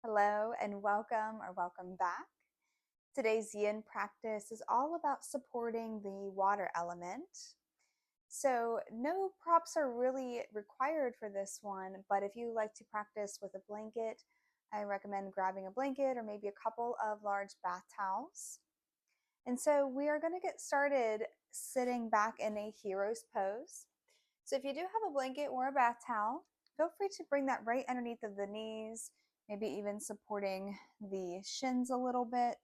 Hello and welcome back. Today's yin practice is all about supporting the water element. So, no props are really required for this one, but if you like to practice with a blanket, I recommend grabbing a blanket or maybe a couple of large bath towels. And so, we are going to get started sitting back in a hero's pose. So, if you do have a blanket or a bath towel, feel free to bring that right underneath of the knees, maybe even supporting the shins a little bit.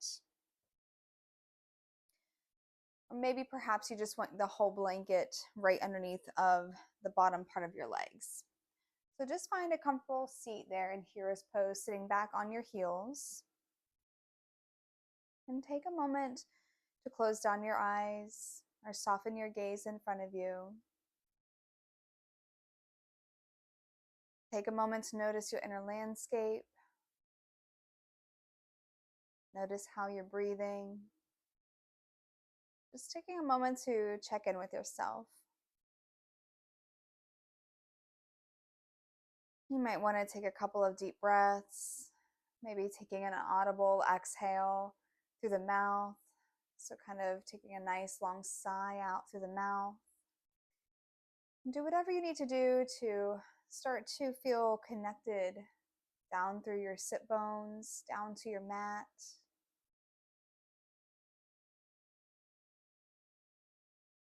Or maybe perhaps you just want the whole blanket right underneath of the bottom part of your legs. So just find a comfortable seat there in hero's pose, sitting back on your heels. And take a moment to close down your eyes or soften your gaze in front of you. Take a moment to notice your inner landscape. Notice how you're breathing. Just taking a moment to check in with yourself. You might want to take a couple of deep breaths, maybe taking an audible exhale through the mouth. So kind of taking a nice long sigh out through the mouth. Do whatever you need to do to start to feel connected down through your sit bones, down to your mat.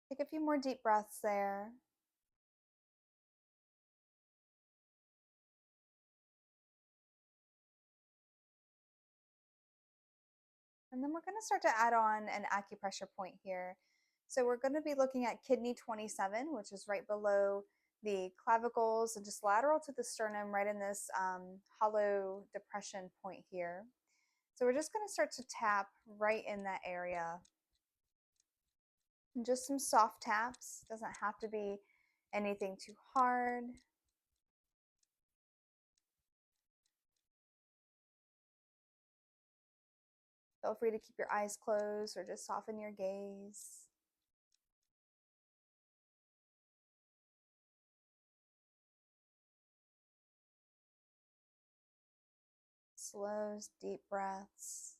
Take a few more deep breaths there. And then we're going to start to add on an acupressure point here. So we're going to be looking at kidney 27, which is right below the clavicles and just lateral to the sternum, right in this hollow depression point here. So we're just going to start to tap right in that area. And just some soft taps. Doesn't have to be anything too hard. Feel free to keep your eyes closed or just soften your gaze. Slow, deep breaths.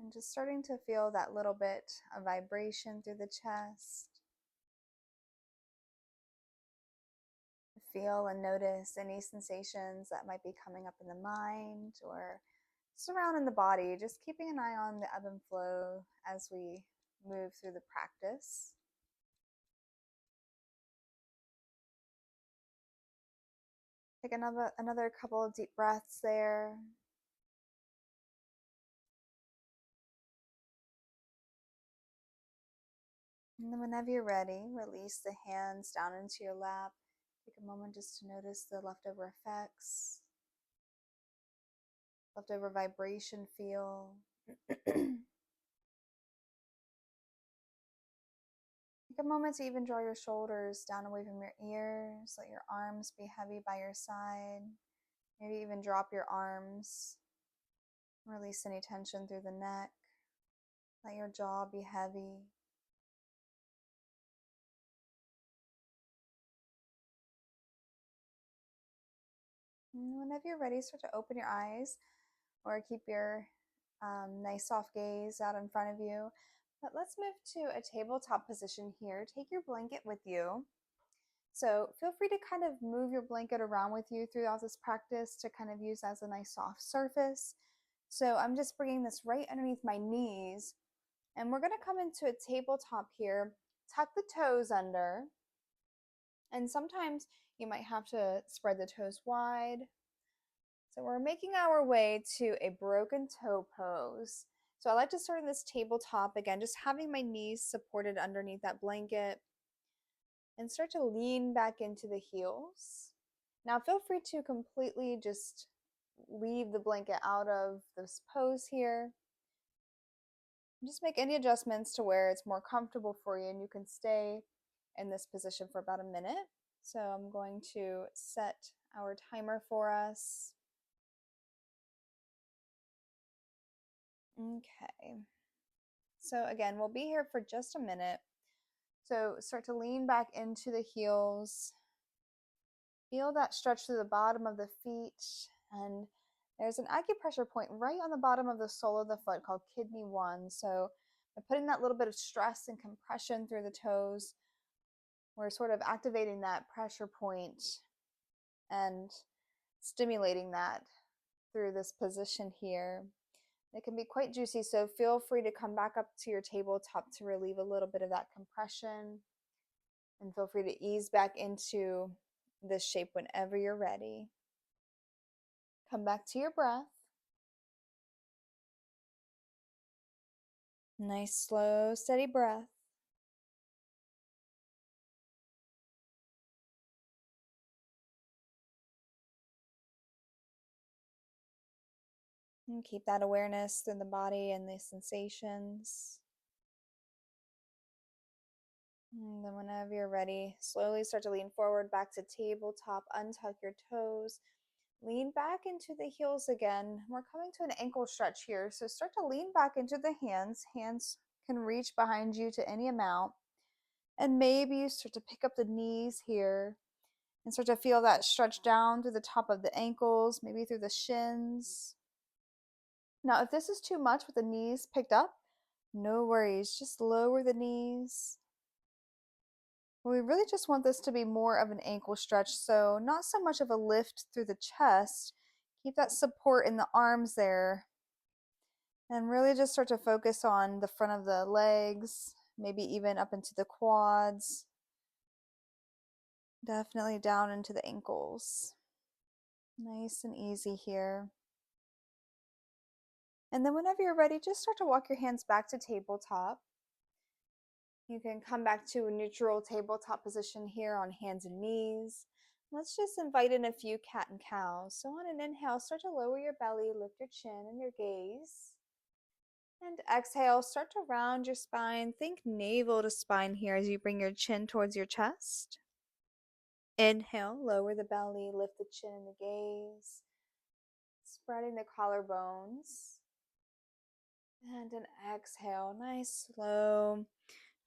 And just starting to feel that little bit of vibration through the chest. Feel and notice any sensations that might be coming up in the mind or surrounding the body. Just keeping an eye on the ebb and flow as we move through the practice. Take another couple of deep breaths there. And then whenever you're ready, release the hands down into your lap. Take a moment just to notice the leftover effects, leftover vibration feel. Take a moment to even draw your shoulders down away from your ears. Let your arms be heavy by your side. Maybe even drop your arms. Release any tension through the neck. Let your jaw be heavy. And whenever you're ready, start to open your eyes or keep your nice soft gaze out in front of you. But let's move to a tabletop position here. Take your blanket with you. So feel free to kind of move your blanket around with you throughout this practice to kind of use as a nice soft surface. So I'm just bringing this right underneath my knees, and we're going to come into a tabletop here. Tuck the toes under, and sometimes you might have to spread the toes wide. So we're making our way to a broken toe pose. So I like to start in this tabletop again, just having my knees supported underneath that blanket, and start to lean back into the heels. Now feel free to completely just leave the blanket out of this pose here. Just make any adjustments to where it's more comfortable for you, and you can stay in this position for about a minute. So I'm going to set our timer for us. Okay. So again, we'll be here for just a minute. So start to lean back into the heels. Feel that stretch through the bottom of the feet And there's an acupressure point right on the bottom of the sole of the foot called kidney 1. So by putting that little bit of stress and compression through the toes, we're sort of activating that pressure point and stimulating that through this position here. It can be quite juicy, so feel free to come back up to your tabletop to relieve a little bit of that compression, and feel free to ease back into this shape whenever you're ready. Come back to your breath. Nice, slow, steady breath. And keep that awareness through the body and the sensations. And then whenever you're ready, slowly start to lean forward back to tabletop, untuck your toes, lean back into the heels again. We're coming to an ankle stretch here, so start to lean back into the hands. Hands can reach behind you to any amount. And maybe you start to pick up the knees here and start to feel that stretch down through the top of the ankles, maybe through the shins. Now, if this is too much with the knees picked up, no worries, just lower the knees. We really just want this to be more of an ankle stretch, so not so much of a lift through the chest. Keep that support in the arms there. And really just start to focus on the front of the legs, maybe even up into the quads. Definitely down into the ankles. Nice and easy here. And then whenever you're ready, just start to walk your hands back to tabletop. You can come back to a neutral tabletop position here on hands and knees. Let's just invite in a few cat and cows. So on an inhale, start to lower your belly, lift your chin and your gaze. And exhale, start to round your spine. Think navel to spine here as you bring your chin towards your chest. Inhale, lower the belly, lift the chin and the gaze. Spreading the collarbones. And an exhale, nice, slow,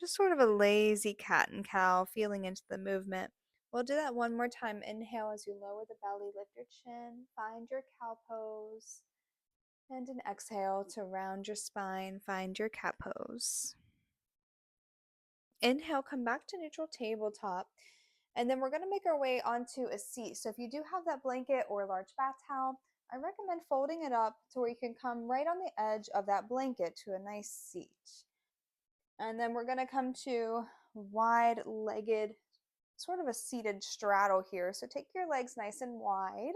just sort of a lazy cat and cow, feeling into the movement. We'll do that one more time. Inhale as you lower the belly, lift your chin, find your cow pose. And an exhale to round your spine, find your cat pose. Inhale, come back to neutral tabletop. And then we're going to make our way onto a seat. So if you do have that blanket or a large bath towel, I recommend folding it up to where you can come right on the edge of that blanket to a nice seat. And then we're going to come to wide-legged, sort of a seated straddle here. So take your legs nice and wide.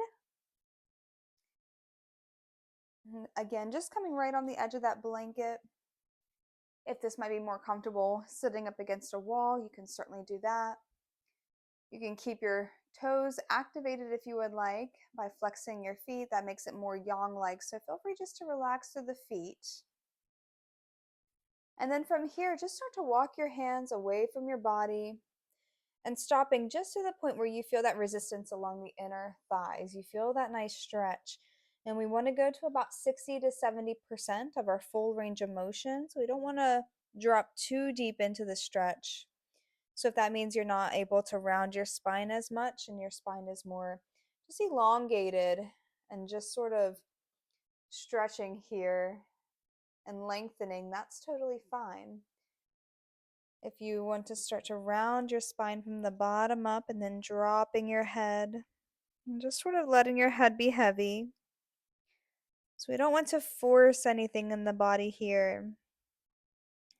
And again, just coming right on the edge of that blanket. If this might be more comfortable sitting up against a wall, you can certainly do that. You can keep your toes activated if you would like by flexing your feet. That makes it more yang-like. So feel free just to relax through the feet. And then from here, just start to walk your hands away from your body and stopping just to the point where you feel that resistance along the inner thighs. You feel that nice stretch. And we want to go to about 60 to 70% of our full range of motion. So we don't want to drop too deep into the stretch. So if that means you're not able to round your spine as much and your spine is more just elongated and just sort of stretching here and lengthening, that's totally fine. If you want to start to round your spine from the bottom up and then dropping your head and just sort of letting your head be heavy. So we don't want to force anything in the body here.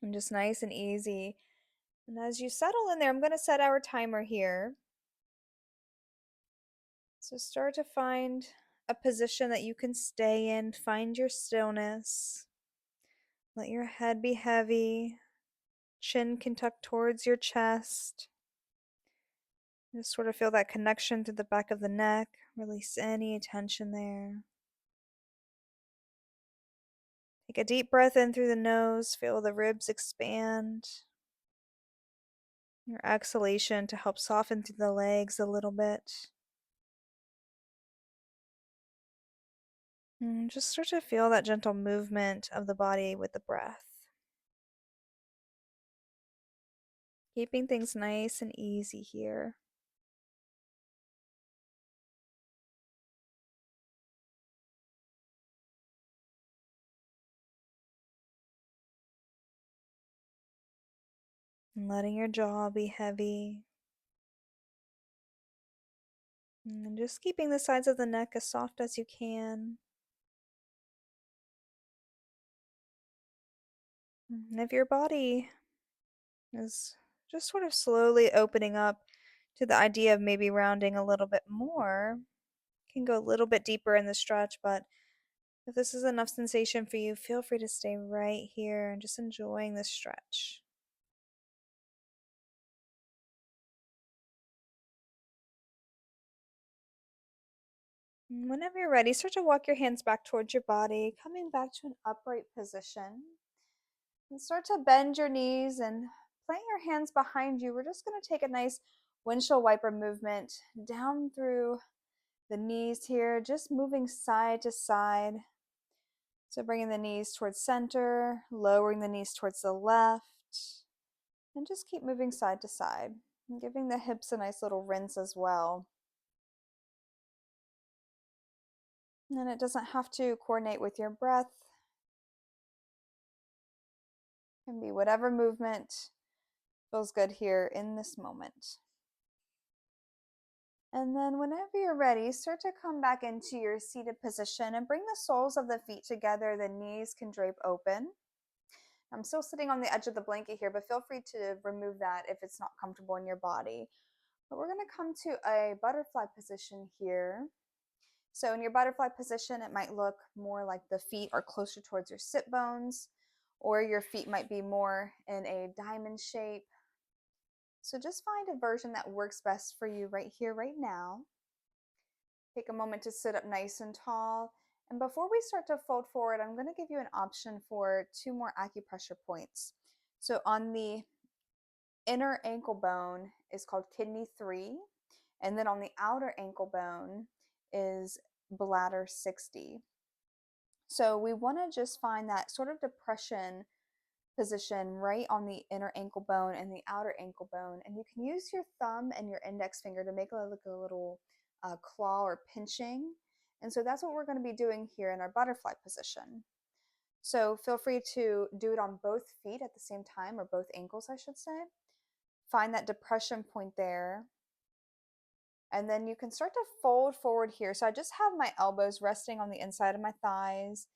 And just nice and easy. And as you settle in there, I'm going to set our timer here. So start to find a position that you can stay in. Find your stillness. Let your head be heavy. Chin can tuck towards your chest. Just sort of feel that connection to the back of the neck. Release any tension there. Take a deep breath in through the nose. Feel the ribs expand. Your exhalation to help soften through the legs a little bit. And just start to feel that gentle movement of the body with the breath. Keeping things nice and easy here. And letting your jaw be heavy. And just keeping the sides of the neck as soft as you can. And if your body is just sort of slowly opening up to the idea of maybe rounding a little bit more, you can go a little bit deeper in the stretch, but if this is enough sensation for you, feel free to stay right here and just enjoying this stretch. And whenever you're ready, start to walk your hands back towards your body, coming back to an upright position. And start to bend your knees and plant your hands behind you. We're just going to take a nice windshield wiper movement down through the knees here, just moving side to side. So bringing the knees towards center, lowering the knees towards the left, and just keep moving side to side, and giving the hips a nice little rinse as well. And it doesn't have to coordinate with your breath. It can be whatever movement feels good here in this moment. And then whenever you're ready, start to come back into your seated position and bring the soles of the feet together. The knees can drape open. I'm still sitting on the edge of the blanket here, but feel free to remove that if it's not comfortable in your body. But we're going to come to a butterfly position here. So in your butterfly position, it might look more like the feet are closer towards your sit bones, or your feet might be more in a diamond shape. So just find a version that works best for you right here, right now. Take a moment to sit up nice and tall. And before we start to fold forward, I'm going to give you an option for 2 more acupressure points. So on the inner ankle bone is called kidney 3, and then on the outer ankle bone is bladder 60. So we want to just find that sort of depression position right on the inner ankle bone and the outer ankle bone. And you can use your thumb and your index finger to make like a little claw or pinching. And so that's what we're going to be doing here in our butterfly position. So feel free to do it on both feet at the same time, or both ankles, I should say. Find that depression point there. And then you can start to fold forward here. So I just have my elbows resting on the inside of my thighs.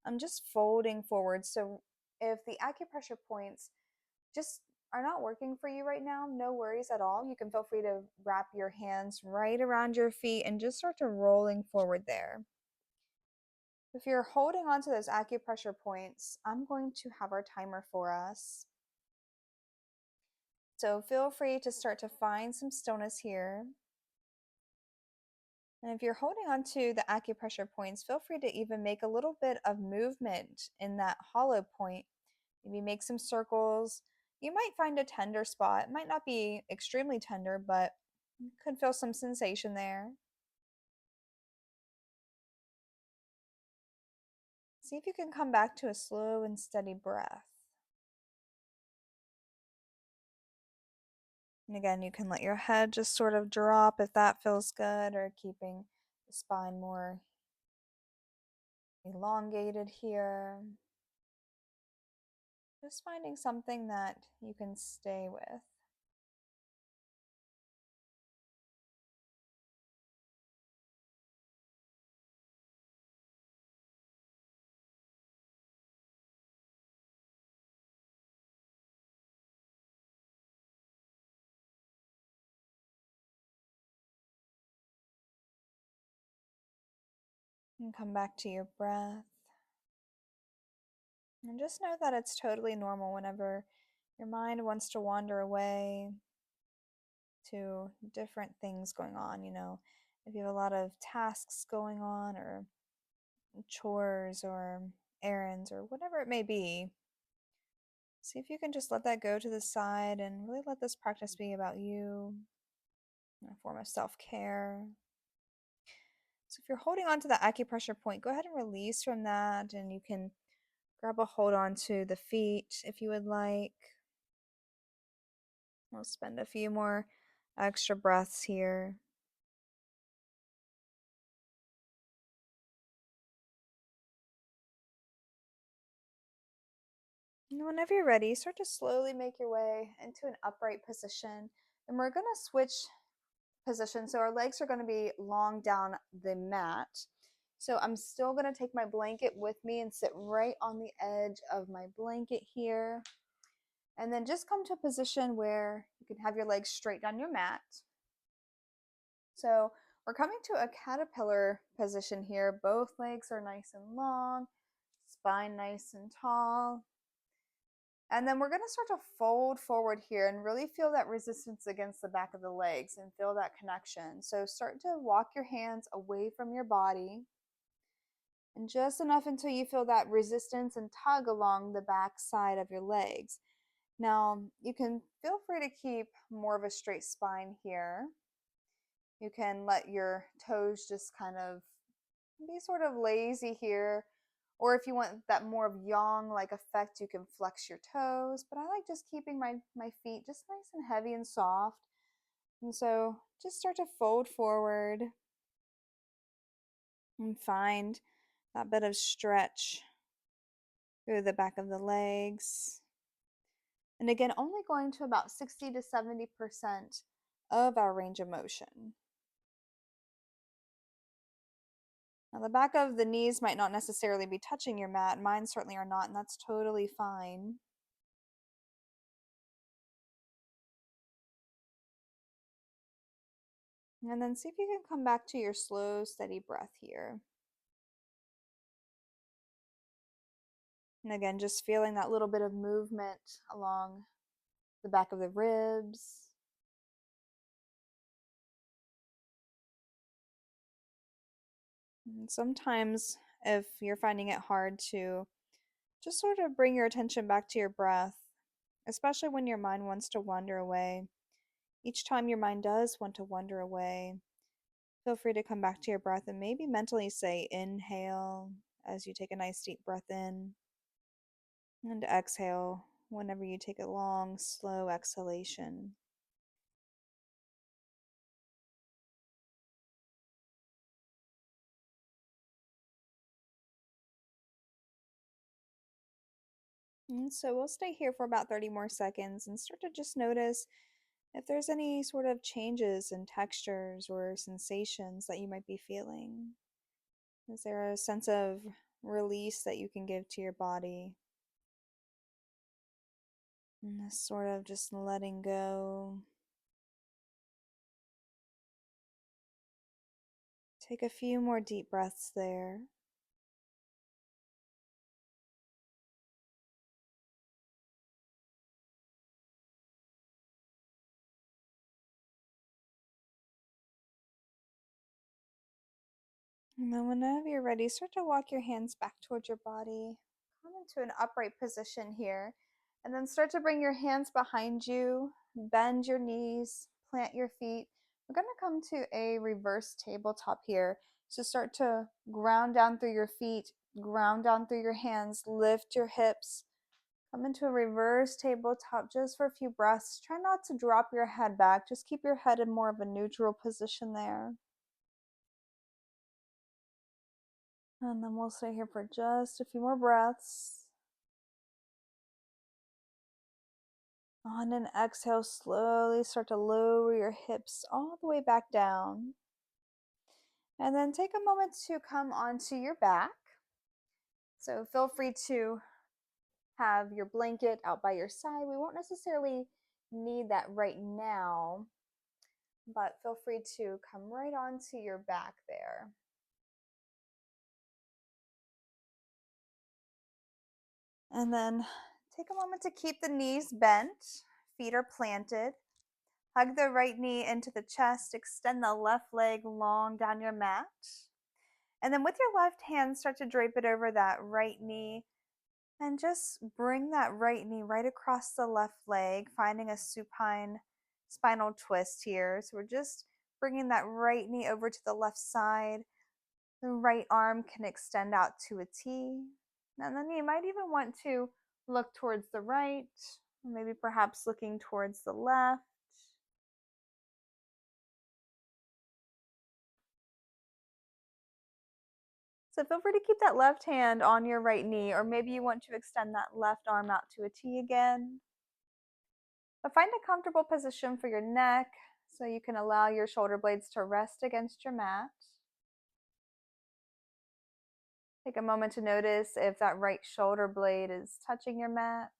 I'm just folding forward. So if the acupressure points just are not working for you right now, no worries at all. You can feel free to wrap your hands right around your feet and just start to rolling forward there. If you're holding on to those acupressure points, I'm going to have our timer for us. So feel free to start to find some stillness here. And if you're holding on to the acupressure points, feel free to even make a little bit of movement in that hollow point. Maybe make some circles. You might find a tender spot. It might not be extremely tender, but you could feel some sensation there. See if you can come back to a slow and steady breath. And again, you can let your head just sort of drop if that feels good, or keeping the spine more elongated here. Just finding something that you can stay with. And come back to your breath. And just know that it's totally normal whenever your mind wants to wander away to different things going on. If you have a lot of tasks going on, or chores, or errands, or whatever it may be, see if you can just let that go to the side and really let this practice be about you, a form of self care. So if you're holding on to the acupressure point, go ahead and release from that, and you can grab a hold on to the feet if you would like. We'll spend a few more extra breaths here. And whenever you're ready, start to slowly make your way into an upright position. And we're going to switch position. So our legs are going to be long down the mat. So I'm still going to take my blanket with me and sit right on the edge of my blanket here. And then just come to a position where you can have your legs straight down your mat. So we're coming to a caterpillar position here. Both legs are nice and long, spine nice and tall. And then we're going to start to fold forward here and really feel that resistance against the back of the legs and feel that connection. So start to walk your hands away from your body and just enough until you feel that resistance and tug along the back side of your legs. Now, you can feel free to keep more of a straight spine here. You can let your toes just kind of be sort of lazy here. Or if you want that more of yang like effect, you can flex your toes. But I like just keeping my feet just nice and heavy and soft. And so just start to fold forward and find that bit of stretch through the back of the legs. And again, only going to about 60 to 70% of our range of motion. Now, the back of the knees might not necessarily be touching your mat. Mine certainly are not, and that's totally fine. And then see if you can come back to your slow, steady breath here. And again, just feeling that little bit of movement along the back of the ribs. And sometimes, if you're finding it hard to just sort of bring your attention back to your breath, especially when your mind wants to wander away, each time your mind does want to wander away, feel free to come back to your breath and maybe mentally say inhale as you take a nice deep breath in, and exhale whenever you take a long, slow exhalation. And so we'll stay here for about 30 more seconds and start to just notice if there's any sort of changes in textures or sensations that you might be feeling. Is there a sense of release that you can give to your body? And this sort of just letting go. Take a few more deep breaths there. And then whenever you're ready, start to walk your hands back towards your body. Come into an upright position here. And then start to bring your hands behind you, bend your knees, plant your feet. We're going to come to a reverse tabletop here. So start to ground down through your feet, ground down through your hands, lift your hips. Come into a reverse tabletop just for a few breaths. Try not to drop your head back. Just keep your head in more of a neutral position there. And then we'll stay here for just a few more breaths. On an exhale, slowly start to lower your hips all the way back down. And then take a moment to come onto your back. So feel free to have your blanket out by your side. We won't necessarily need that right now, but feel free to come right onto your back there. And then take a moment to keep the knees bent, feet are planted. Hug the right knee into the chest, extend the left leg long down your mat. And then with your left hand, start to drape it over that right knee and just bring that right knee right across the left leg, finding a supine spinal twist here. So we're just bringing that right knee over to the left side. The right arm can extend out to a T. And then you might even want to look towards the right, maybe perhaps looking towards the left. So feel free to keep that left hand on your right knee, or maybe you want to extend that left arm out to a T again. But find a comfortable position for your neck so you can allow your shoulder blades to rest against your mat. Take a moment to notice if that right shoulder blade is touching your mat.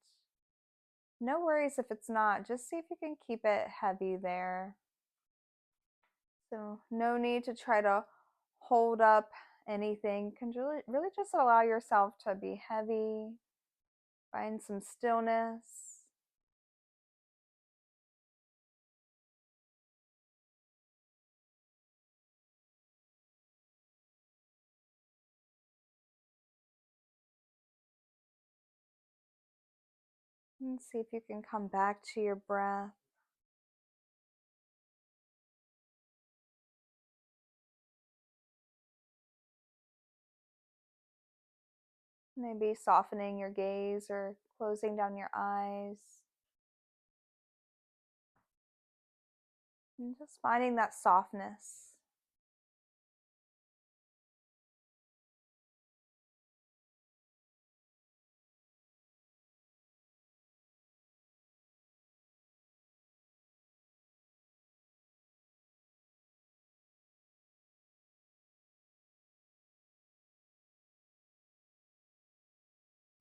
No worries if it's not, just see if you can keep it heavy there. So no need to try to hold up anything. You can really just allow yourself to be heavy. Find some stillness. And see if you can come back to your breath. Maybe softening your gaze or closing down your eyes. And just finding that softness.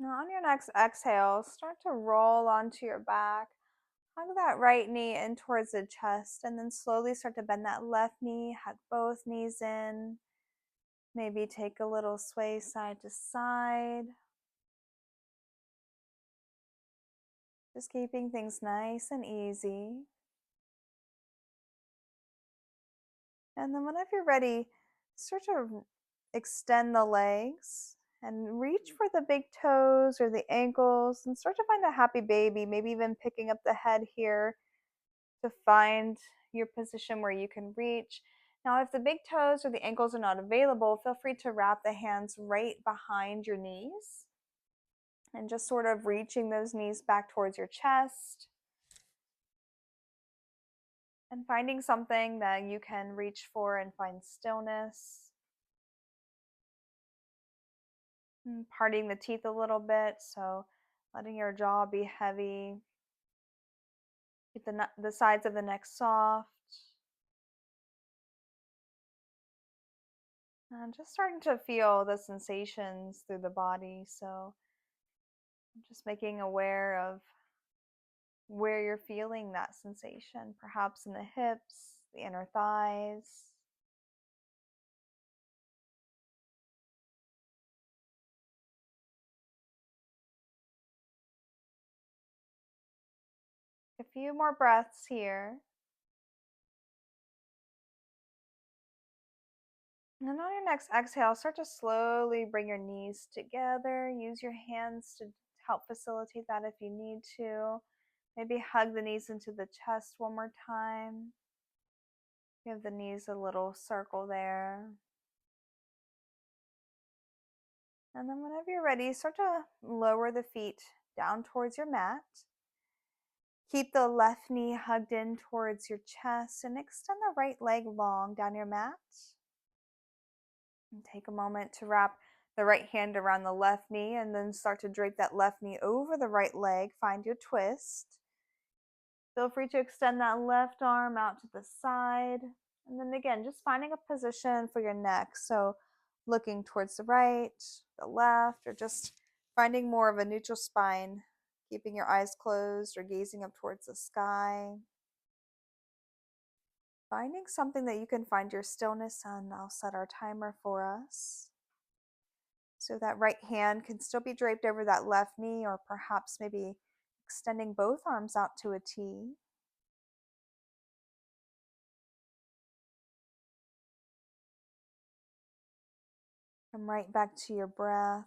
Now, on your next exhale, start to roll onto your back. Hug that right knee in towards the chest, and then slowly start to bend that left knee. Hug both knees in. Maybe take a little sway side to side. Just keeping things nice and easy. And then, whenever you're ready, start to extend the legs and reach for the big toes or the ankles and start to find a happy baby, maybe even picking up the head here to find your position where you can reach. Now, if the big toes or the ankles are not available, feel free to wrap the hands right behind your knees and just sort of reaching those knees back towards your chest and finding something that you can reach for and find stillness. And parting the teeth a little bit, so letting your jaw be heavy. Keep the sides of the neck soft. And just starting to feel the sensations through the body. So just making aware of where you're feeling that sensation, perhaps in the hips, the inner thighs. A few more breaths here. And then on your next exhale, start to slowly bring your knees together. Use your hands to help facilitate that if you need to. Maybe hug the knees into the chest one more time. Give the knees a little circle there. And then whenever you're ready, start to lower the feet down towards your mat. Keep the left knee hugged in towards your chest and extend the right leg long down your mat. And take a moment to wrap the right hand around the left knee and then start to drape that left knee over the right leg. Find your twist. Feel free to extend that left arm out to the side. And then again, just finding a position for your neck. So looking towards the right, the left, or just finding more of a neutral spine, keeping your eyes closed or gazing up towards the sky. Finding something that you can find your stillness on. I'll set our timer for us. So that right hand can still be draped over that left knee, or perhaps maybe extending both arms out to a T. Come right back to your breath.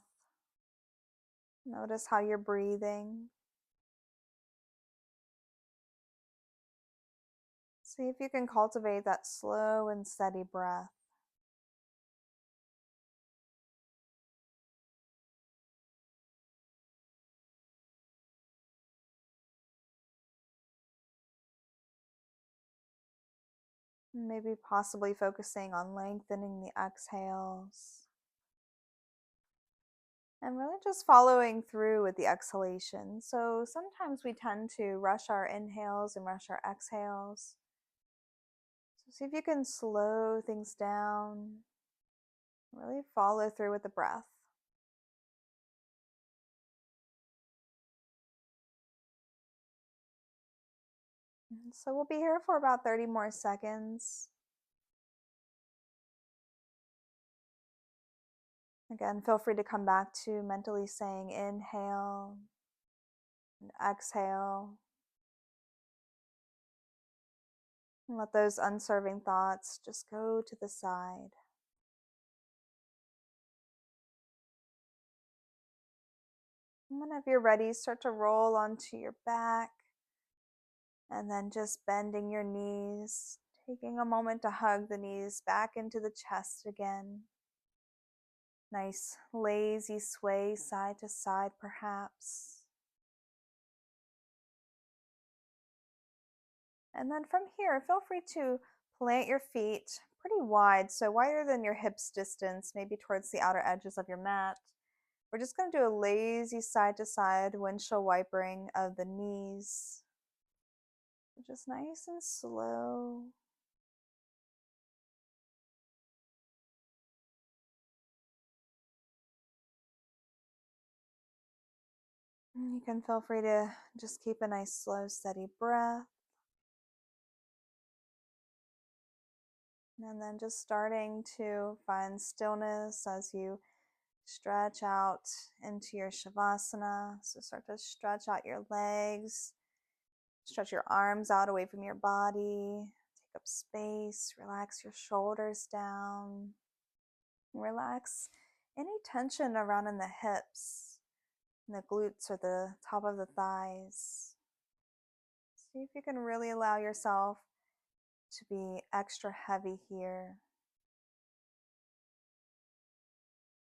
Notice how you're breathing. See if you can cultivate that slow and steady breath. Maybe possibly focusing on lengthening the exhales. And really just following through with the exhalation. So sometimes we tend to rush our inhales and rush our exhales. So see if you can slow things down, really follow through with the breath. So we'll be here for about 30 more seconds. Again, feel free to come back to mentally saying inhale and exhale. And let those unserving thoughts just go to the side. And whenever you're ready, start to roll onto your back and then just bending your knees, taking a moment to hug the knees back into the chest again. Nice lazy sway side to side, perhaps. And then from here, feel free to plant your feet pretty wide, so wider than your hips distance, maybe towards the outer edges of your mat. We're just going to do a lazy side to side windshield wipering of the knees. Just nice and slow. And you can feel free to just keep a nice slow steady breath. And then just starting to find stillness as you stretch out into your Shavasana. So start to stretch out your legs, stretch your arms out away from your body, take up space, relax your shoulders down, relax any tension around in the hips, and the glutes or the top of the thighs. See if you can really allow yourself to be extra heavy here.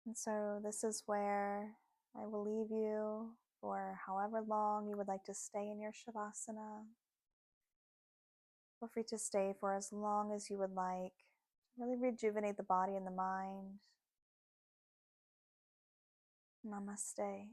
And so this is where I will leave you for however long you would like to stay in your Shavasana. Feel free to stay for as long as you would like. Really rejuvenate the body and the mind. Namaste.